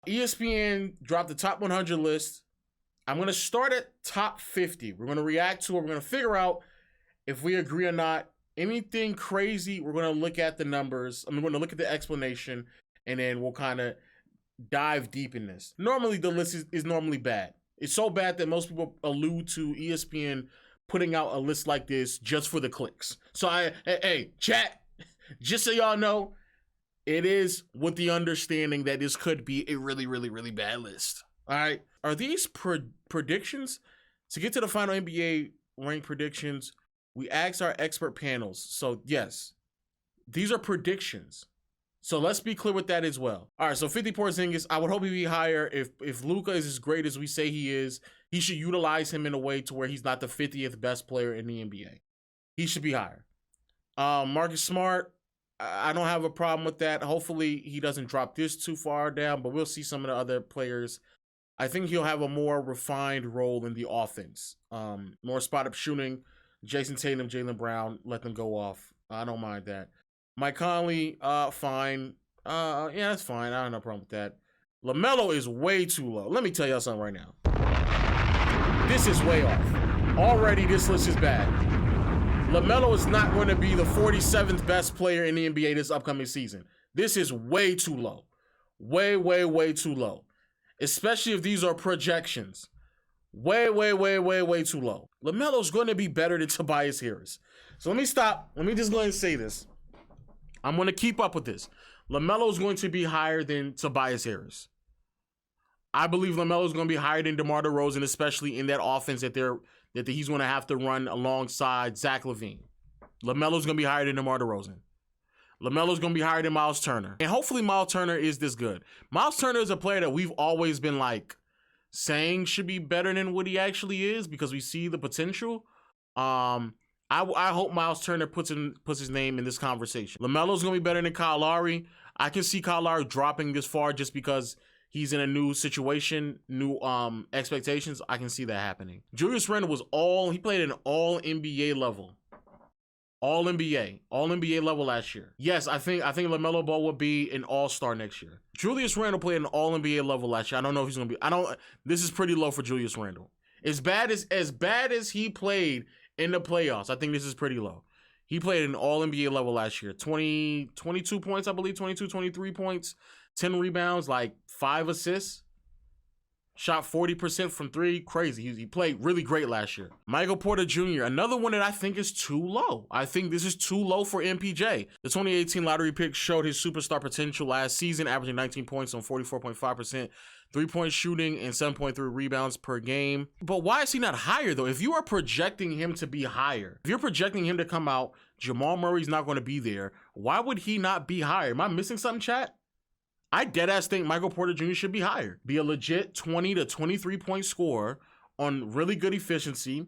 ESPN dropped the top 100 list. I'm going to start at top 50. We're going to react to it. We're going to figure out if we agree or not. Anything crazy, we're going to look at the numbers. We're going to look at the explanation, and then we'll kind of dive deep in this. Normally, the list is normally bad. It's so bad that most people allude to ESPN putting out a list like this just for the clicks. So hey, chat, just so y'all know, it is with the understanding that this could be a really, really, really bad list. All right. Are these predictions? To get to the final NBA rank predictions, we asked our expert panels. So yes, these are predictions. So let's be clear with that as well. All right, so 50 Porzingis, I would hope he'd be higher. If Luka is as great as we say he is, he should utilize him in a way to where he's not the 50th best player in the NBA. He should be higher. Marcus Smart, I don't have a problem with that. Hopefully he doesn't drop this too far down, but we'll see some of the other players. I think he'll have a more refined role in the offense. More spot-up shooting. Jason Tatum, Jaylen Brown, let them go off. I don't mind that. Mike Conley, fine. Yeah, that's fine. I don't have no problem with that. LaMelo is way too low. Let me tell y'all something right now. This is way off. Already, this list is bad. LaMelo is not going to be the 47th best player in the NBA this upcoming season. This is way too low. Way, way, way too low. Especially if these are projections. Way, way, way, way, way too low. LaMelo's going to be better than Tobias Harris. So let me stop. Let me just go ahead and say this. I'm going to keep up with this. LaMelo's going to be higher than Tobias Harris. I believe LaMelo's going to be higher than DeMar DeRozan, especially in that offense that he's going to have to run alongside Zach LaVine. LaMelo's going to be higher than DeMar DeRozan. LaMelo's going to be higher than Miles Turner. And hopefully Miles Turner is this good. Miles Turner is a player that we've always been like saying should be better than what he actually is because we see the potential. I hope Miles Turner puts his name in this conversation. LaMelo's going to be better than Kyle Lowry. I can see Kyle Lowry dropping this far just because he's in a new situation, new expectations. I can see that happening. Julius Randle he played at an all-NBA level. All-NBA level last year. Yes, I think LaMelo Ball will be an all-star next year. Julius Randle played at an all-NBA level last year. I don't know if he's going to be. This is pretty low for Julius Randle. As bad as he played in the playoffs, I think this is pretty low. He played at an all-NBA level last year. 22 points, I believe, 23 points, 10 rebounds, like 5 assists. Shot 40% from 3. Crazy. He played really great last year. Michael Porter Jr., another one that I think is too low. I think this is too low for MPJ. The 2018 lottery pick showed his superstar potential last season, averaging 19 points on 44.5%, 3-point shooting, and 7.3 rebounds per game. But why is he not higher, though? If you are projecting him to be higher, if you're projecting him to come out, Jamal Murray's not going to be there, why would he not be higher? Am I missing something, chat? I deadass think Michael Porter Jr. should be higher. Be a legit 20 to 23 point scorer on really good efficiency,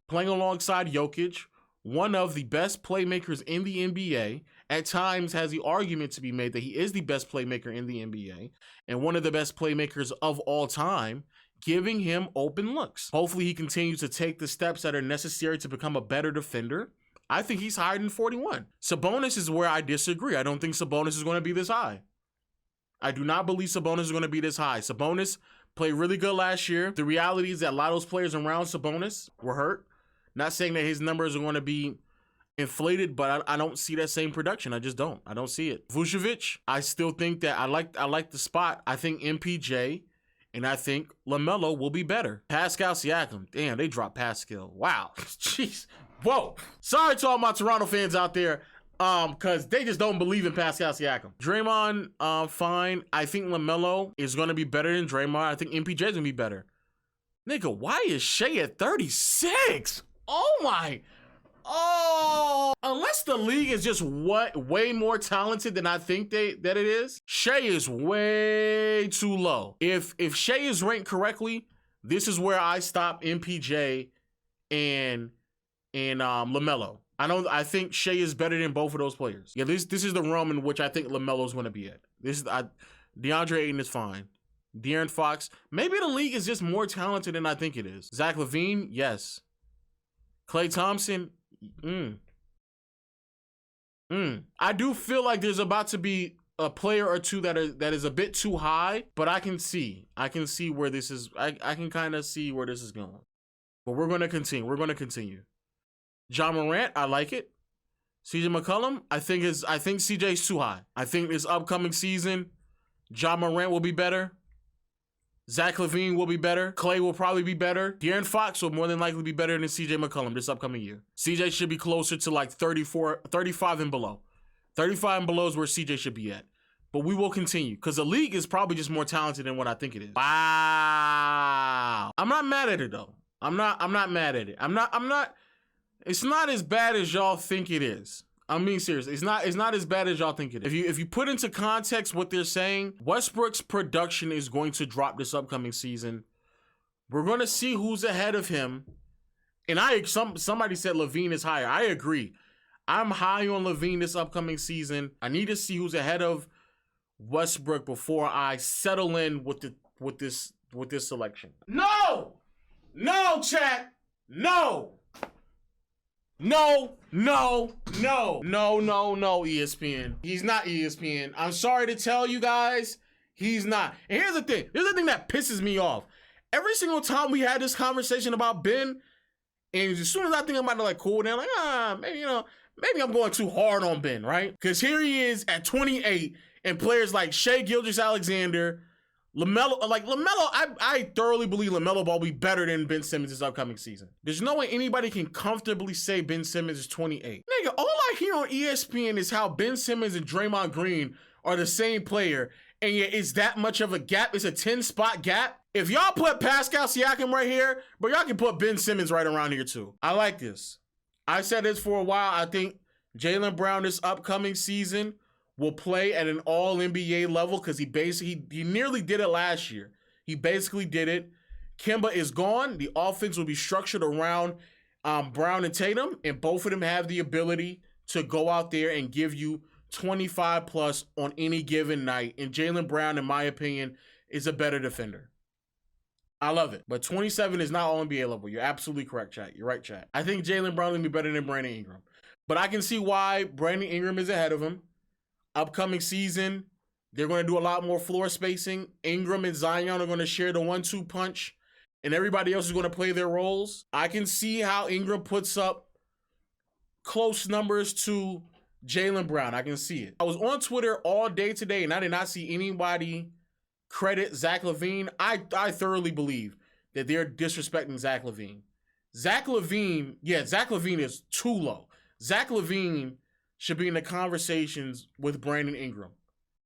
playing alongside Jokic, one of the best playmakers in the NBA. At times has the argument to be made that he is the best playmaker in the NBA and one of the best playmakers of all time, giving him open looks. Hopefully he continues to take the steps that are necessary to become a better defender. I think he's higher than 41. Sabonis is where I disagree. I don't think Sabonis is going to be this high. I do not believe Sabonis is going to be this high. Sabonis played really good last year. The reality is that a lot of those players around Sabonis were hurt. Not saying that his numbers are going to be inflated, but I don't see that same production. I just don't. I don't see it. Vucevic, I still think that I like the spot. I think MPJ and I think LaMelo will be better. Pascal Siakam. Damn, they dropped Pascal. Wow. Jeez. Whoa. Sorry to all my Toronto fans out there. Because they just don't believe in Pascal Siakam. Draymond, fine. I think LaMelo is going to be better than Draymond. I think MPJ is going to be better. Nigga, why is Shai at 36? Oh my. Oh. Unless the league is just way more talented than I think that it is, Shai is way too low. If Shai is ranked correctly, this is where I stop MPJ and LaMelo. I think Shai is better than both of those players. Yeah, this is the realm in which I think LaMelo's going to be at. DeAndre Ayton is fine. De'Aaron Fox, maybe the league is just more talented than I think it is. Zach LaVine, yes. Klay Thompson, I do feel like there's about to be a player or two that is a bit too high, but I can see where this is. I can kind of see where this is going. But we're going to continue. John Morant, I like it. CJ McCollum, I think CJ's too high. I think this upcoming season, John Morant will be better. Zach LaVine will be better. Clay will probably be better. De'Aaron Fox will more than likely be better than CJ McCollum this upcoming year. CJ should be closer to like 35 and below. 35 and below is where CJ should be at. But we will continue because the league is probably just more talented than what I think it is. Wow. I'm not mad at it though. I'm not mad at it. It's not as bad as y'all think it is. I'm being serious. It's not as bad as y'all think it is. If you put into context what they're saying, Westbrook's production is going to drop this upcoming season. We're going to see who's ahead of him. And somebody said LaVine is higher. I agree. I'm high on LaVine this upcoming season. I need to see who's ahead of Westbrook before I settle in with this selection. No, chat. No, ESPN. He's not ESPN. I'm sorry to tell you guys, he's not. And here's the thing that pisses me off. Every single time we had this conversation about Ben, and as soon as I think I'm about to like cool down, like, maybe I'm going too hard on Ben, right? Because here he is at 28, and players like Shai Gilgeous-Alexander, LaMelo, I thoroughly believe LaMelo Ball will be better than Ben Simmons this upcoming season. There's no way anybody can comfortably say Ben Simmons is 28. Nigga, all I hear on ESPN is how Ben Simmons and Draymond Green are the same player, and yet it's that much of a gap. It's a 10-spot gap. If y'all put Pascal Siakam right here, but y'all can put Ben Simmons right around here too. I like this. I said this for a while. I think Jaylen Brown this upcoming season will play at an all-NBA level because he nearly did it last year. He basically did it. Kemba is gone. The offense will be structured around Brown and Tatum, and both of them have the ability to go out there and give you 25 plus on any given night. And Jaylen Brown, in my opinion, is a better defender. I love it. But 27 is not all-NBA level. You're absolutely correct, chat. You're right, chat. I think Jaylen Brown will be better than Brandon Ingram. But I can see why Brandon Ingram is ahead of him. Upcoming season, they're going to do a lot more floor spacing. Ingram and Zion are going to share the 1-2 punch, and everybody else is going to play their roles. I can see how Ingram puts up close numbers to Jaylen Brown. I can see it. I was on Twitter all day today, and I did not see anybody credit Zach LaVine. I thoroughly believe that they're disrespecting Zach LaVine. Zach LaVine is too low. Zach LaVine should be in the conversations with Brandon Ingram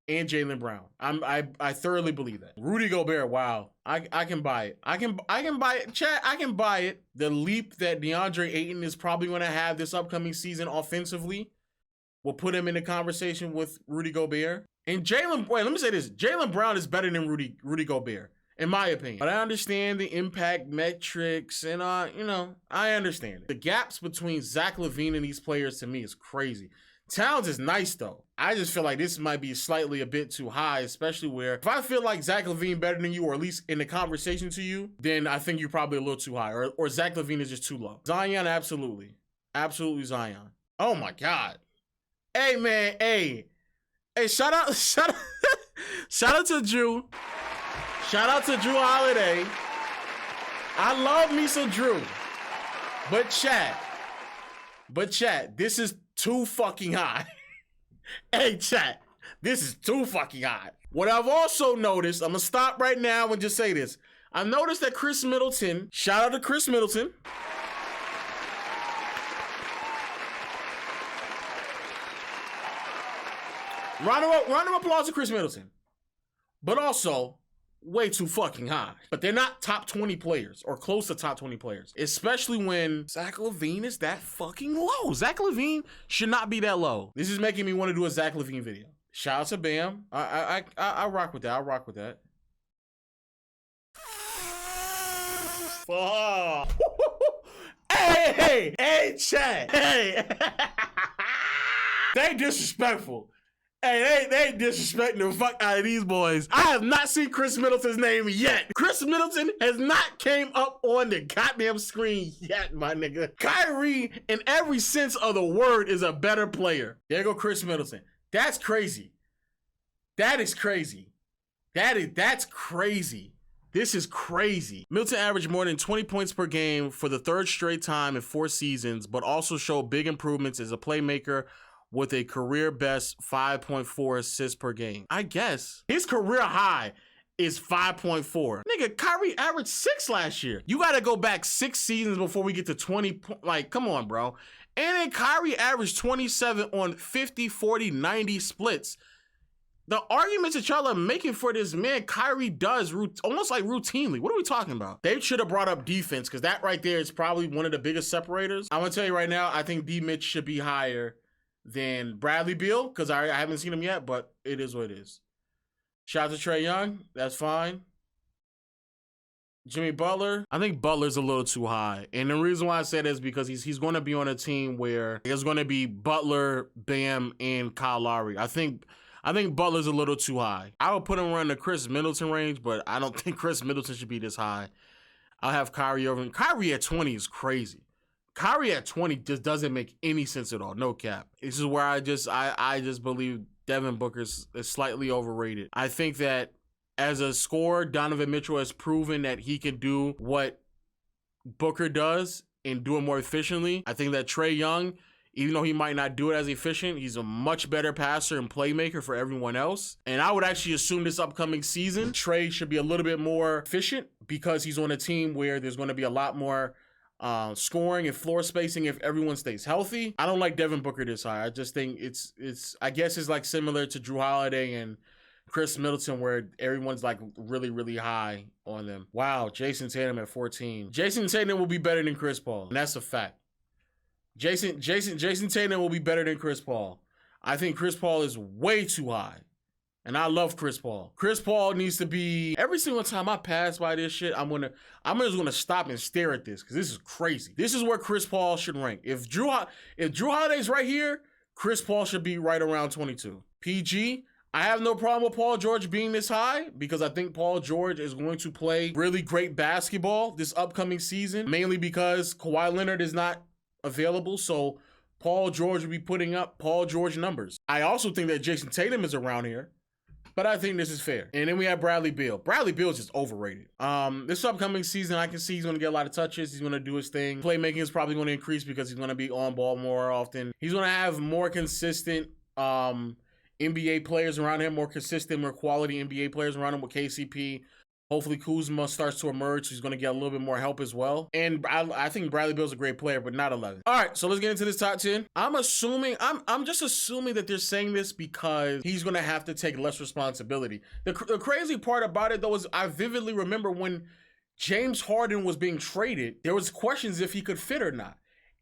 and Jaylen Brown. I thoroughly believe that. Rudy Gobert, wow. I can buy it. I can buy it. Chat, I can buy it. The leap that DeAndre Ayton is probably going to have this upcoming season offensively will put him in the conversation with Rudy Gobert. And let me say this. Jaylen Brown is better than Rudy Gobert, in my opinion. But I understand the impact metrics and, I understand it. The gaps between Zach LaVine and these players, to me, is crazy. Towns is nice, though. I just feel like this might be slightly a bit too high, especially where if I feel like Zach LaVine better than you, or at least in the conversation to you, then I think you're probably a little too high, or Zach LaVine is just too low. Zion, absolutely. Absolutely Zion. Oh, my God. Hey, man, hey, shout out to Drew. Shout out to Drew Holiday. I love me some Drew. But chat, this is too fucking high. Hey, chat, this is too fucking high. What I've also noticed, I'm gonna stop right now and just say this. I noticed that Chris Middleton, shout out to Chris Middleton. Round of applause to Chris Middleton. But also, way too fucking high. But they're not top 20 players or close to top 20 players, especially when Zach LaVine is that fucking low. Zach LaVine should not be that low. This is making me want to do a Zach LaVine video. Shout out to Bam. I rock with that. I rock with that. Oh. Hey, chat. Hey. They disrespectful. Hey, they disrespecting the fuck out of these boys. I have not seen Chris Middleton's name yet. Chris Middleton has not came up on the goddamn screen yet, my nigga. Kyrie, in every sense of the word, is a better player. There go Chris Middleton. That's crazy. That is crazy. That's crazy. This is crazy. Middleton averaged more than 20 points per game for the third straight time in 4 seasons, but also showed big improvements as a playmaker with a career best 5.4 assists per game. I guess his career high is 5.4. Nigga, Kyrie averaged 6 last year. You gotta go back 6 seasons before we get to 20. Like, come on, bro. And then Kyrie averaged 27 on 50, 40, 90 splits. The arguments that y'all are making for this man, Kyrie does almost like routinely. What are we talking about? They should have brought up defense, because that right there is probably one of the biggest separators. I'm gonna tell you right now, I think D. Mitch should be higher than Bradley Beal, because I haven't seen him yet, but it is what it is. Shout out to Trae Young, that's fine. Jimmy Butler, I think Butler's a little too high. And the reason why I say that is because he's going to be on a team where there's going to be Butler, Bam, and Kyle Lowry. I think Butler's a little too high. I would put him around the Chris Middleton range, but I don't think Chris Middleton should be this high. I'll have Kyrie over him. Kyrie at 20 is crazy. Kyrie at 20 just doesn't make any sense at all. No cap. This is where I just believe Devin Booker is slightly overrated. I think that as a scorer, Donovan Mitchell has proven that he can do what Booker does and do it more efficiently. I think that Trae Young, even though he might not do it as efficient, he's a much better passer and playmaker for everyone else. And I would actually assume this upcoming season, Trae should be a little bit more efficient because he's on a team where there's going to be a lot more scoring and floor spacing if everyone stays healthy. I don't like Devin Booker this high. I just think I guess it's like similar to Drew Holiday and Chris Middleton, where everyone's like really, really high on them. Wow, Jason Tatum at 14. Jason Tatum will be better than Chris Paul, and that's a fact. Jason Tatum will be better than Chris Paul. I think Chris Paul is way too high, and I love Chris Paul. Chris Paul needs to be, every single time I pass by this shit, I'm just gonna stop and stare at this, because this is crazy. This is where Chris Paul should rank. If Drew Holiday's right here, Chris Paul should be right around 22. PG, I have no problem with Paul George being this high, because I think Paul George is going to play really great basketball this upcoming season, mainly because Kawhi Leonard is not available, so Paul George will be putting up Paul George numbers. I also think that Jason Tatum is around here, but I think this is fair. And then we have Bradley Beal. Bradley Beal is just overrated. This upcoming season, I can see he's going to get a lot of touches. He's going to do his thing. Playmaking is probably going to increase because he's going to be on ball more often. He's going to have more consistent NBA players around him, more consistent, more quality NBA players around him with KCP. Hopefully Kuzma starts to emerge, so he's going to get a little bit more help as well. And I think Bradley Beal's a great player, but not 11. All right, so let's get into this top 10. I'm just assuming that they're saying this because he's going to have to take less responsibility. The crazy part about it, though, is I vividly remember when James Harden was being traded, there was questions if he could fit or not.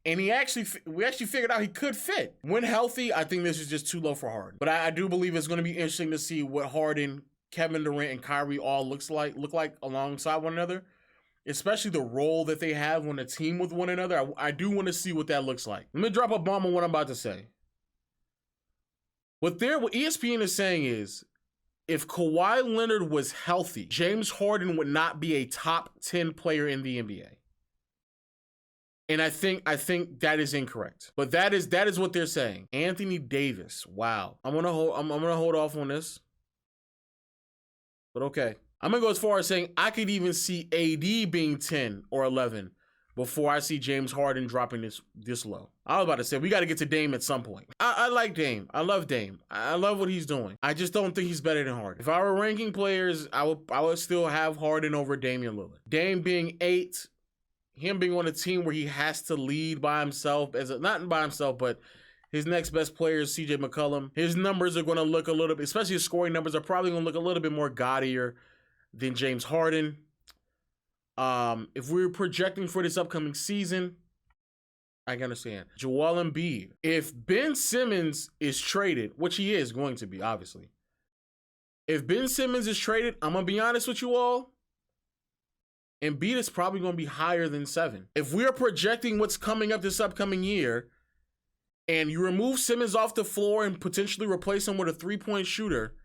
And we actually figured out he could fit. When healthy, I think this is just too low for Harden. But I do believe it's going to be interesting to see what Harden, Kevin Durant, and Kyrie all look like alongside one another, especially the role that they have on a team with one another. I do want to see what that looks like. Let me drop a bomb on what I'm about to say. What ESPN is saying is, if Kawhi Leonard was healthy, James Harden would not be a top 10 player in the NBA. And I think that is incorrect. But that is what they're saying. Anthony Davis. Wow. I'm gonna hold off on this. But okay. I'm gonna go as far as saying I could even see AD being 10 or 11 before I see James Harden dropping this low. I was about to say we got to get to Dame at some point. I like Dame. I love Dame. I love what he's doing. I just don't think he's better than Harden. If I were ranking players, I would still have Harden over Damian Lillard. Dame being 8. Him being on a team where he has to lead by himself, not by himself, but his next best player is CJ McCollum. His numbers are going to look a little bit, especially his scoring numbers are probably going to look a little bit more gaudier than James Harden. If we're projecting for this upcoming season, I can understand. Joel Embiid. If Ben Simmons is traded, which he is going to be, obviously. If Ben Simmons is traded, I'm going to be honest with you all, Embiid is probably going to be higher than 7. If we're projecting what's coming up this upcoming year, and you remove Simmons off the floor and potentially replace him with a 3-point shooter,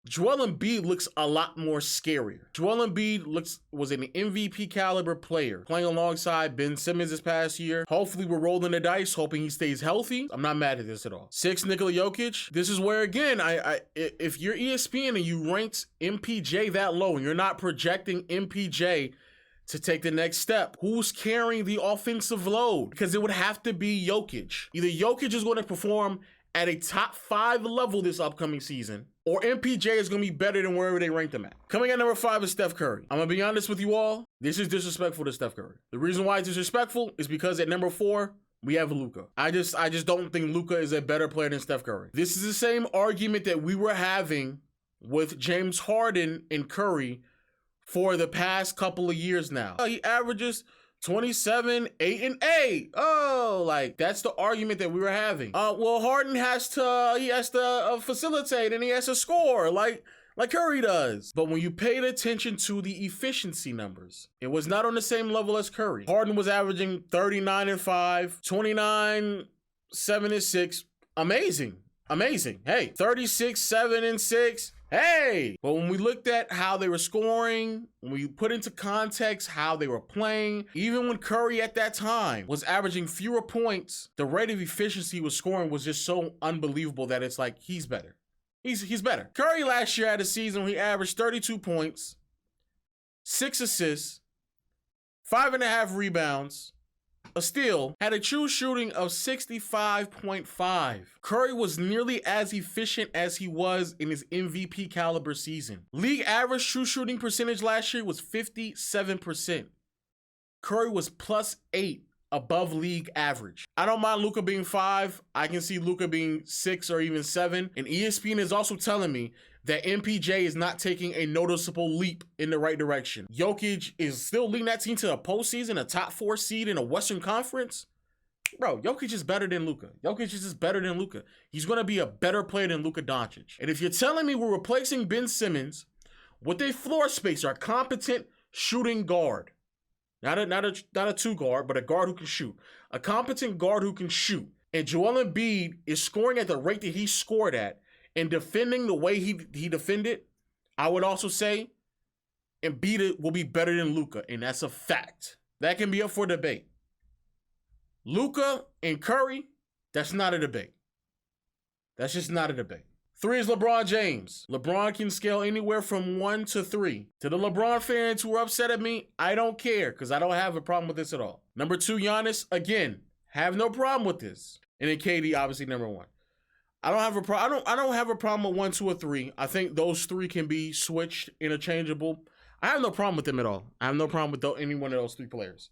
Joel Embiid looks a lot more scarier. Joel Embiid was an MVP caliber player, playing alongside Ben Simmons this past year. Hopefully we're rolling the dice, hoping he stays healthy. I'm not mad at this at all. 6, Nikola Jokic. This is where, again, if you're ESPN and you ranked MPJ that low and you're not projecting MPJ to take the next step, who's carrying the offensive load? Because it would have to be Jokic. Either Jokic is going to perform at a top 5 level this upcoming season, or MPJ is going to be better than wherever they rank them at. Coming at number 5 is Steph Curry. I'm going to be honest with you all. This is disrespectful to Steph Curry. The reason why it's disrespectful is because at number 4, we have Luka. I just don't think Luka is a better player than Steph Curry. This is the same argument that we were having with James Harden and Curry for the past couple of years now. He averages 27, 8, and 8. Oh, like, that's the argument that we were having. Well, Harden has to facilitate and he has to score like Curry does. But when you paid attention to the efficiency numbers, it was not on the same level as Curry. Harden was averaging 39 and 5, 29, 7 and 6. Amazing. Hey, 36, 7 and 6. Hey! But when we looked at how they were scoring, when we put into context how they were playing, even when Curry at that time was averaging fewer points, the rate of efficiency he was scoring was just so unbelievable that it's like, he's better. He's better. Curry last year had a season where he averaged 32 points, 6 assists, 5.5 rebounds, a steal, had a true shooting of 65.5. Curry was nearly as efficient as he was in his MVP caliber season. League average true shooting percentage last year was 57%. Curry was +8 above league average. I don't mind Luka being 5. I can see Luka being 6 or even 7. And ESPN is also telling me that MPJ is not taking a noticeable leap in the right direction. Jokic is still leading that team to a postseason, a top 4 seed in a Western Conference. Bro, Jokic is better than Luka. Jokic is just better than Luka. He's going to be a better player than Luka Doncic. And if you're telling me we're replacing Ben Simmons with a floor spacer, a competent shooting guard, not a 2 guard, but a guard who can shoot, a competent guard who can shoot, and Joel Embiid is scoring at the rate that he scored at, and defending the way he defended, I would also say Embiid will be better than Luka, and that's a fact. That can be up for debate. Luka and Curry, that's not a debate. That's just not a debate. 3 is LeBron James. LeBron can scale anywhere from 1 to 3. To the LeBron fans who are upset at me, I don't care, because I don't have a problem with this at all. Number 2, Giannis, again, have no problem with this. And then KD, obviously number 1. I don't have a problem with 1, 2, or 3. I think those 3 can be switched, interchangeable. I have no problem with them at all. I have no problem with any one of those 3 players.